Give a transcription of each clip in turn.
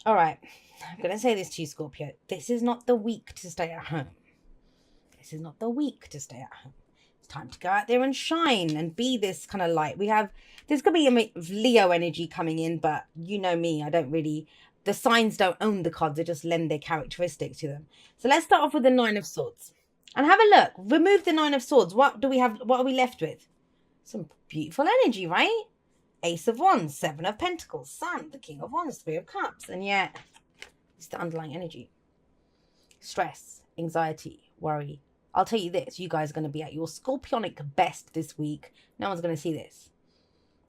All right. I'm going to say this to you, Scorpio. This is not the week to stay at home. This is not the week to stay at home. It's time to go out there and shine and be this kind of light. There's going to be a Leo energy coming in, but you know me, the signs don't own the cards, they just lend their characteristics to them. So let's start off with the Nine of Swords. And have a look. Remove the Nine of Swords. What do we have? What are we left with? Some beautiful energy, right? Ace of Wands, Seven of Pentacles, Sun, the King of Wands, Three of Cups. And yet, it's the underlying energy. Stress, anxiety, worry. I'll tell you this. You guys are going to be at your scorpionic best this week. No one's going to see this.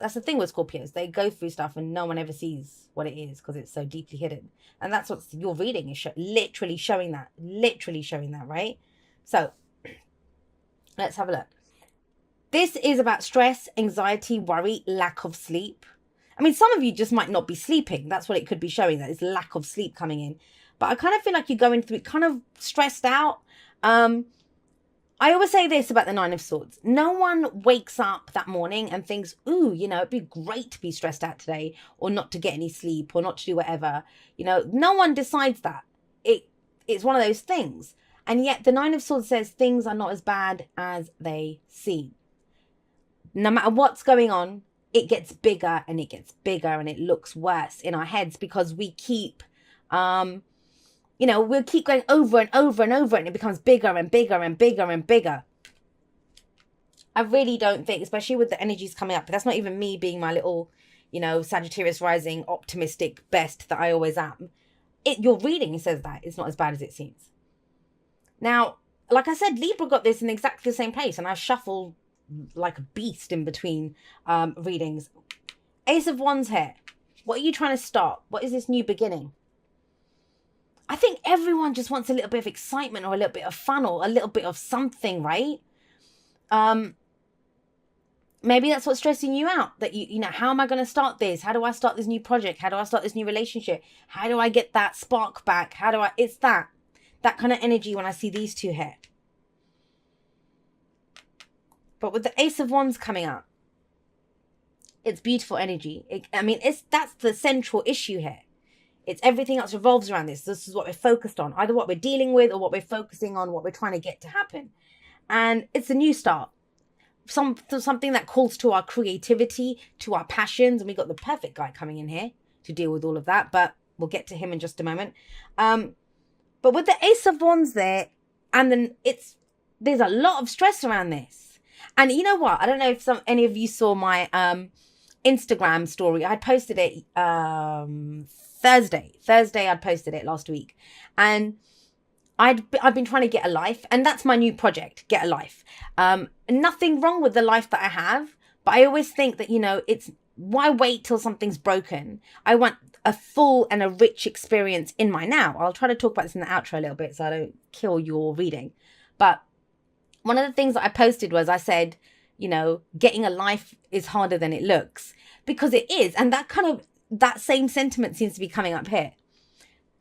That's the thing with Scorpios. They go through stuff and no one ever sees what it is because it's so deeply hidden. And that's what your reading is literally showing that. Literally showing that, right? So, let's have a look. This is about stress, anxiety, worry, lack of sleep. I mean, some of you just might not be sleeping. That's what it could be showing, that it's lack of sleep coming in. But I kind of feel like you're going through it kind of stressed out. I always say this about the Nine of Swords. No one wakes up that morning and thinks, ooh, it'd be great to be stressed out today or not to get any sleep or not to do whatever. No one decides that. It's one of those things. And yet the Nine of Swords says things are not as bad as they seem. No matter what's going on, it gets bigger and it gets bigger and it looks worse in our heads because we keep, we'll keep going over and over and over and it becomes bigger and bigger and bigger and bigger. I really don't think, especially with the energies coming up, but that's not even me being my little, Sagittarius rising optimistic best that I always am. Your reading says that it's not as bad as it seems. Now, like I said, Libra got this in exactly the same place and I shuffled like a beast in between readings. Ace of Wands here. What are you trying to start? What is this new beginning? I think everyone just wants a little bit of excitement or a little bit of fun or a little bit of something, right? Maybe that's what's stressing you out. That how am I going to start this? How do I start this new project? How do I start this new relationship? How do I get that spark back? It's that kind of energy when I see these two here. But with the Ace of Wands coming up, it's beautiful energy. That's the central issue here. It's everything else revolves around this. This is what we're focused on. Either what we're dealing with or what we're focusing on, what we're trying to get to happen. And it's a new start. Something that calls to our creativity, to our passions. And we got the perfect guy coming in here to deal with all of that. But we'll get to him in just a moment. But with the Ace of Wands there, and then there's a lot of stress around this. And you know what? I don't know if any of you saw my Instagram story. I posted it Thursday. I'd posted it last week. And I've been trying to get a life. And that's my new project, get a life. Nothing wrong with the life that I have. But I always think that, it's why wait till something's broken? I want a full and a rich experience in my now. I'll try to talk about this in the outro a little bit so I don't kill your reading. But one of the things that I posted was I said, getting a life is harder than it looks, because it is. And that same sentiment seems to be coming up here.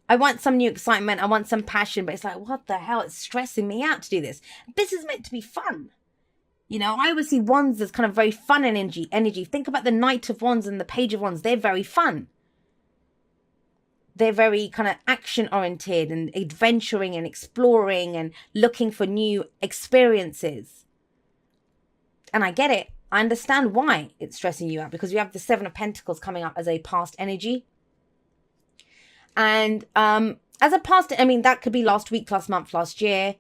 I want some new excitement. I want some passion, but it's like, what the hell? It's stressing me out to do this. This is meant to be fun. I always see Wands as kind of very fun energy. Think about the Knight of Wands and the Page of Wands. They're very fun. They're very kind of action-oriented and adventuring and exploring and looking for new experiences. And I get it. I understand why it's stressing you out, because you have the Seven of Pentacles coming up as a past energy. And as a past, that could be last week, last month, last year.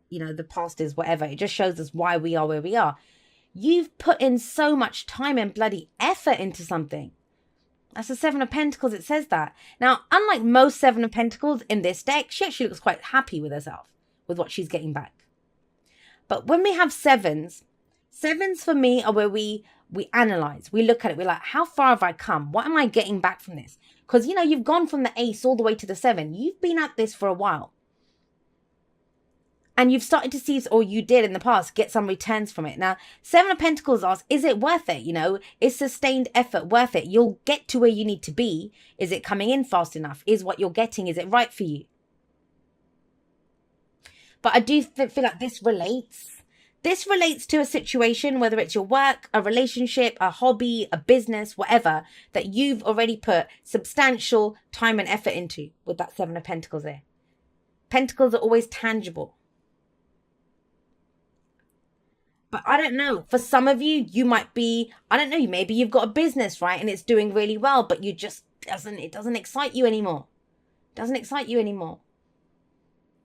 The past is whatever. It just shows us why we are where we are. You've put in so much time and bloody effort into something. That's the Seven of Pentacles. It says that. Now, unlike most Seven of Pentacles in this deck, she actually looks quite happy with herself, with what she's getting back. But when we have sevens for me are where we analyze. We look at it. We're like, how far have I come? What am I getting back from this? Because, you've gone from the Ace all the way to the Seven. You've been at this for a while. And you've started to see, or you did in the past, get some returns from it. Now, Seven of Pentacles asks, is it worth it? Is sustained effort worth it? You'll get to where you need to be. Is it coming in fast enough? Is what you're getting, is it right for you? But I do feel like this relates This relates to a situation, whether it's your work, a relationship, a hobby, a business, whatever, that you've already put substantial time and effort into with that Seven of Pentacles there. Pentacles are always tangible. But I don't know, for some of you, you might be, I don't know, maybe you've got a business, right? And it's doing really well, but it doesn't excite you anymore. It doesn't excite you anymore.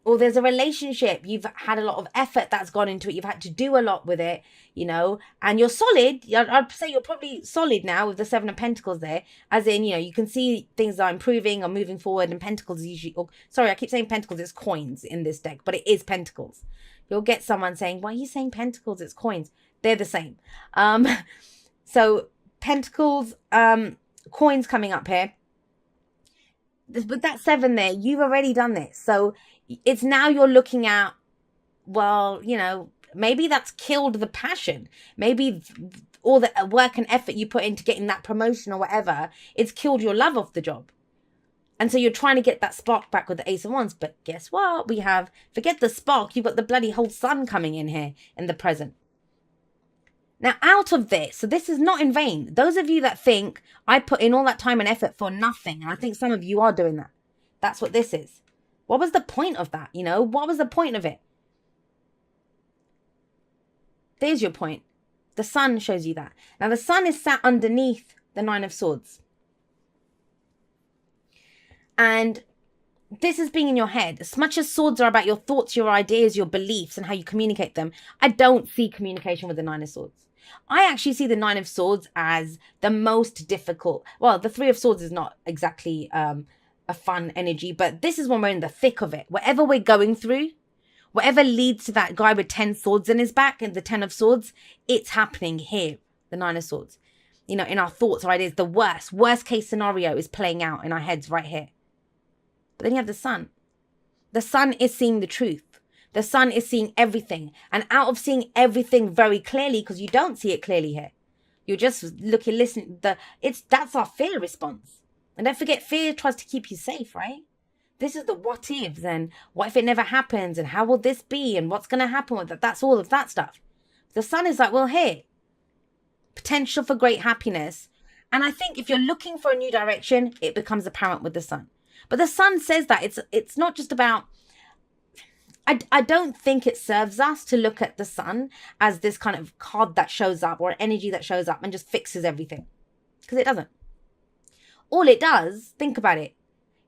Or there's a relationship, you've had a lot of effort that's gone into it, you've had to do a lot with it, you know, and you're solid. I'd say you're probably solid now with the Seven of Pentacles there, as in, you know, you can see things are improving or moving forward, and Pentacles usually, sorry, I keep saying Pentacles, it's coins in this deck, but it is Pentacles. You'll get someone saying, why are you saying Pentacles? It's coins. They're the same. So Pentacles, coins coming up here. With that 7 there, you've already done this. So it's now you're looking at, well, you know, maybe that's killed the passion. Maybe all the work and effort you put into getting that promotion or whatever, it's killed your love of the job. And so you're trying to get that spark back with the Ace of Wands. But guess what? We have, forget the spark, you've got the bloody whole sun coming in here in the present. Now, out of this, so this is not in vain. Those of you that think I put in all that time and effort for nothing, and I think some of you are doing that. That's what this is. What was the point of that? You know, what was the point of it? There's your point. The sun shows you that. Now, the sun is sat underneath the Nine of Swords. And this is being in your head. As much as swords are about your thoughts, your ideas, your beliefs, and how you communicate them, I don't see communication with the Nine of Swords. I actually see the Nine of Swords as the most difficult. Well, the Three of Swords is not exactly a fun energy, but this is when we're in the thick of it. Whatever we're going through, whatever leads to that guy with 10 swords in his back and the 10 of Swords, it's happening here, the Nine of Swords. You know, in our thoughts or ideas, the worst case scenario is playing out in our heads right here. But then you have the sun. The sun is seeing the truth. The sun is seeing everything. And out of seeing everything very clearly, because you don't see it clearly here, you're just looking, listening. That's our fear response. And don't forget, fear tries to keep you safe, right? This is the what ifs, and what if it never happens, and how will this be, and what's going to happen with that? That's all of that stuff. The sun is like, well, here, potential for great happiness. And I think if you're looking for a new direction, it becomes apparent with the sun. But the sun says that it's not just about, I don't think it serves us to look at the sun as this kind of card that shows up or energy that shows up and just fixes everything. Because it doesn't. All it does, think about it.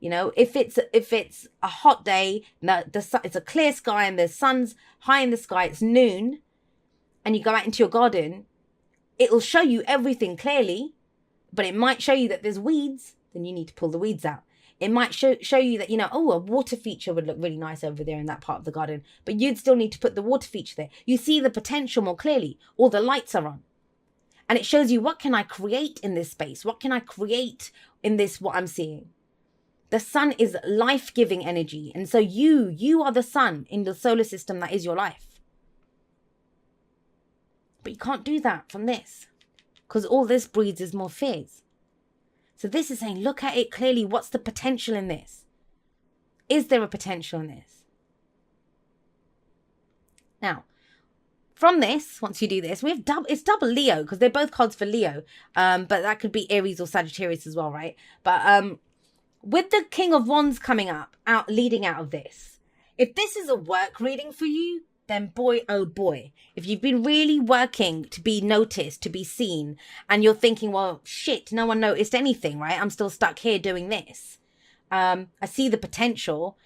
You know, if it's a hot day, it's a clear sky and the sun's high in the sky, it's noon, and you go out into your garden, it'll show you everything clearly, but it might show you that there's weeds, then you need to pull the weeds out. It might show you that, you know, oh, a water feature would look really nice over there in that part of the garden, but you'd still need to put the water feature there. You see the potential more clearly. All the lights are on. And it shows you, what can I create in this space? What can I create in this, what I'm seeing? The sun is life-giving energy. And so you are the sun in the solar system that is your life. But you can't do that from this, because all this breeds is more fears. So this is saying, look at it clearly. What's the potential in this? Is there a potential in this? Now, from this, once you do this, we have it's double Leo, because they're both cards for Leo. But that could be Aries or Sagittarius as well, right? But with the King of Wands coming up, leading out of this, if this is a work reading for you, then boy, oh boy, if you've been really working to be noticed, to be seen, and you're thinking, well, shit, no one noticed anything, right? I'm still stuck here doing this. I see the potential.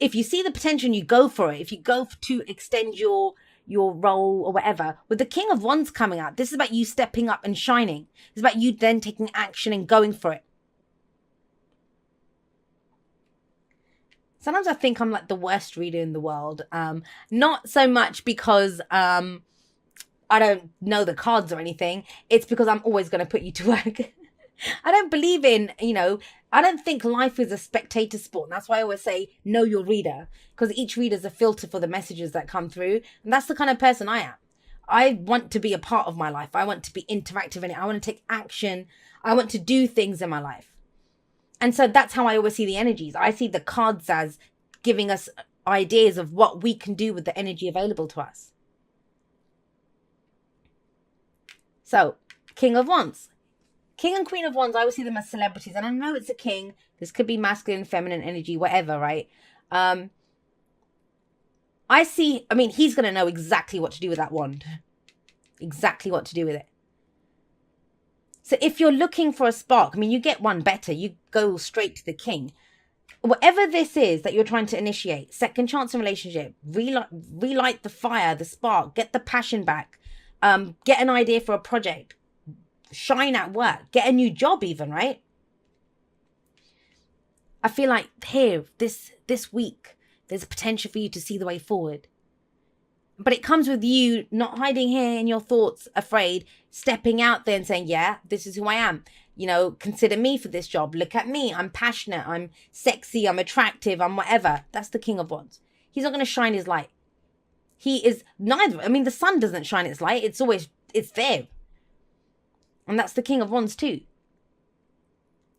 If you see the potential and you go for it, if you go to extend your role or whatever, with the King of Wands coming out, this is about you stepping up and shining. It's about you then taking action and going for it. Sometimes I think I'm like the worst reader in the world. Not so much because I don't know the cards or anything. It's because I'm always going to put you to work. I don't believe in, you know, I don't think life is a spectator sport. And that's why I always say, know your reader. Because each reader is a filter for the messages that come through. And that's the kind of person I am. I want to be a part of my life. I want to be interactive in it. I want to take action. I want to do things in my life. And so that's how I always see the energies. I see the cards as giving us ideas of what we can do with the energy available to us. So, King of Wands. King and Queen of Wands, I would see them as celebrities. And I know it's a king. This could be masculine, feminine energy, whatever, right? I mean, he's going to know exactly what to do with that wand. Exactly what to do with it. So if you're looking for a spark, I mean, you get one better. You go straight to the king. Whatever this is that you're trying to initiate, second chance in relationship, relight the fire, the spark, get the passion back, get an idea for a project, shine at work, get a new job even, right? I feel like here, this week, there's a potential for you to see the way forward. But it comes with you not hiding here in your thoughts, afraid, stepping out there and saying, yeah, this is who I am. You know, consider me for this job. Look at me. I'm passionate. I'm sexy. I'm attractive. I'm whatever. That's the King of Wands. He's not going to shine his light. He is neither. I mean, the sun doesn't shine its light. It's there. And that's the King of Wands too.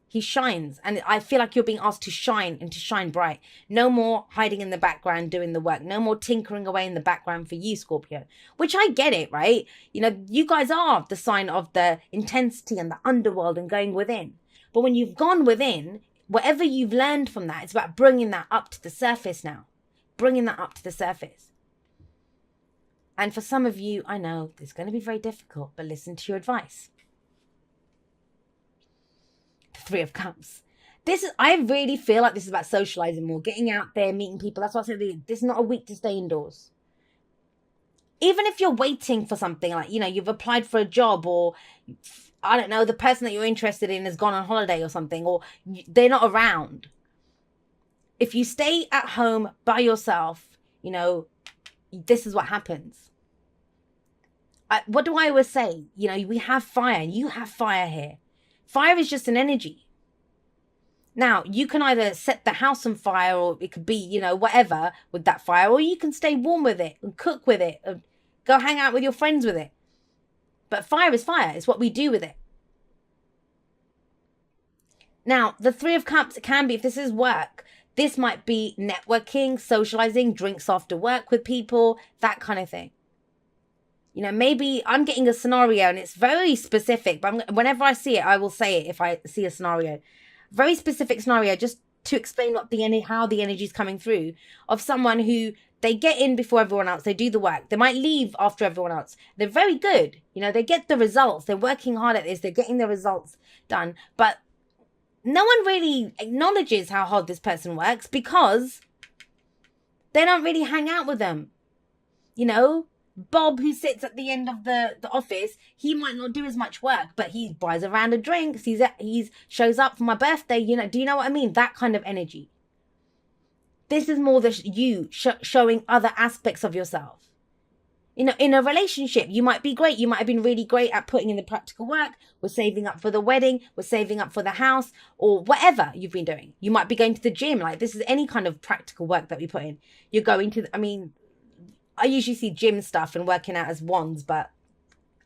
He shines. And I feel like you're being asked to shine and to shine bright. No more hiding in the background doing the work. No more tinkering away in the background for you, Scorpio. Which I get it, right? You know, you guys are the sign of the intensity and the underworld and going within. But when you've gone within, whatever you've learned from that, it's about bringing that up to the surface now. Bringing that up to the surface. And for some of you, I know it's going to be very difficult, but listen to your advice. The Three of Cups. I really feel like this is about socializing more, getting out there, meeting people. That's what I said. This is not a week to stay indoors. Even if you're waiting for something, like, you know, you've applied for a job, or I don't know, the person that you're interested in has gone on holiday or something, or they're not around. If you stay at home by yourself, you know, this is what happens. What do I always say? You know, we have fire, and you have fire here. Fire is just an energy. Now, you can either set the house on fire, or it could be, you know, whatever with that fire, or you can stay warm with it and cook with it and go hang out with your friends with it. But fire is fire. It's what we do with it. Now, the Three of Cups, it can be, if this is work, this might be networking, socializing, drinks after work with people, that kind of thing. You know, maybe I'm getting a scenario and it's very specific, but whenever I see it, I will say it if I see a scenario. Very specific scenario, just to explain how the energy is coming through, of someone who they get in before everyone else, they do the work. They might leave after everyone else. They're very good. You know, they get the results. They're working hard at this. They're getting the results done. But no one really acknowledges how hard this person works because they don't really hang out with them. You know, Bob, who sits at the end of the office, he might not do as much work, but he buys a round of drinks. He's shows up for my birthday. You know, do you know what I mean? That kind of energy. This is more you showing other aspects of yourself. You know, in a relationship, you might be great. You might have been really great at putting in the practical work. We're saving up for the wedding. We're saving up for the house, or whatever you've been doing. You might be going to the gym. Like, this is any kind of practical work that we put in. You're going to, I usually see gym stuff and working out as wands, but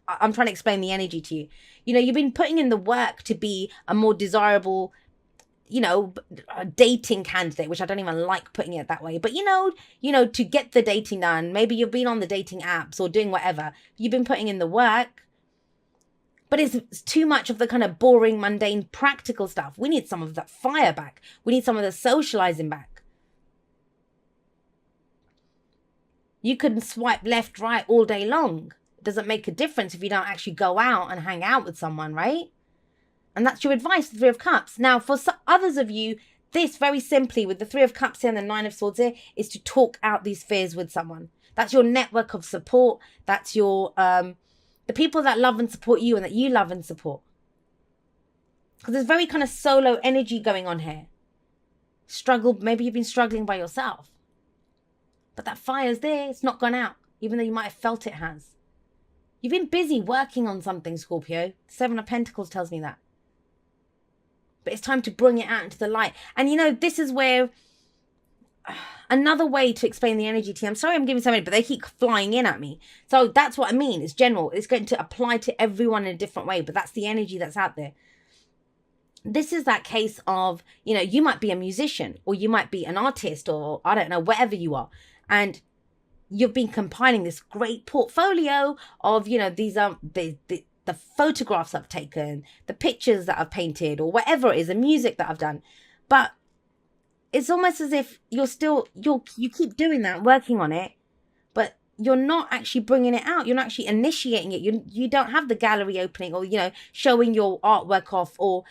I'm trying to explain the energy to you. You know, you've been putting in the work to be a more desirable, you know, a dating candidate, which I don't even like putting it that way. But, you know, to get the dating done, maybe you've been on the dating apps or doing whatever. You've been putting in the work. But it's too much of the kind of boring, mundane, practical stuff. We need some of that fire back. We need some of the socializing back. You can swipe left, right all day long. It doesn't make a difference if you don't actually go out and hang out with someone, right? And that's your advice, the Three of Cups. Now, for others of you, this very simply, with the Three of Cups here and the Nine of Swords here, is to talk out these fears with someone. That's your network of support. That's your the people that love and support you and that you love and support. Because there's very kind of solo energy going on here. Maybe you've been struggling by yourself. But that fire's there. It's not gone out, even though you might have felt it has. You've been busy working on something, Scorpio. Seven of Pentacles tells me that. But it's time to bring it out into the light. And, you know, this is where another way to explain the energy to you. I'm sorry I'm giving so many, but they keep flying in at me. So that's what I mean. It's general. It's going to apply to everyone in a different way. But that's the energy that's out there. This is that case of, you know, you might be a musician, or you might be an artist, or I don't know, whatever you are. And you've been compiling this great portfolio of, you know, these are the photographs I've taken, the pictures that I've painted, or whatever it is, the music that I've done. But it's almost as if you keep doing that, working on it, but you're not actually bringing it out. You're not actually initiating it. You don't have the gallery opening, or, showing your artwork off, or,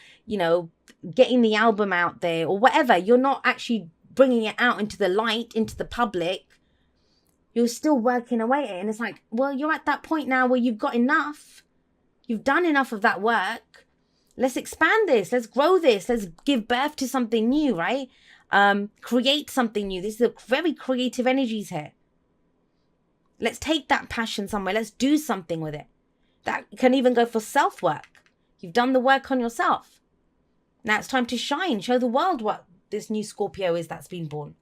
getting the album out there, or whatever. You're not actually bringing it out into the light, into the public. You're still working away at it. And it's like, well, you're at that point now where you've got enough. You've done enough of that work. Let's expand this. Let's grow this. Let's give birth to something new, right? Create something new. This is a very creative energies here. Let's take that passion somewhere. Let's do something with it. That can even go for self-work. You've done the work on yourself. Now it's time to shine. Show the world what this new Scorpio is that's been born.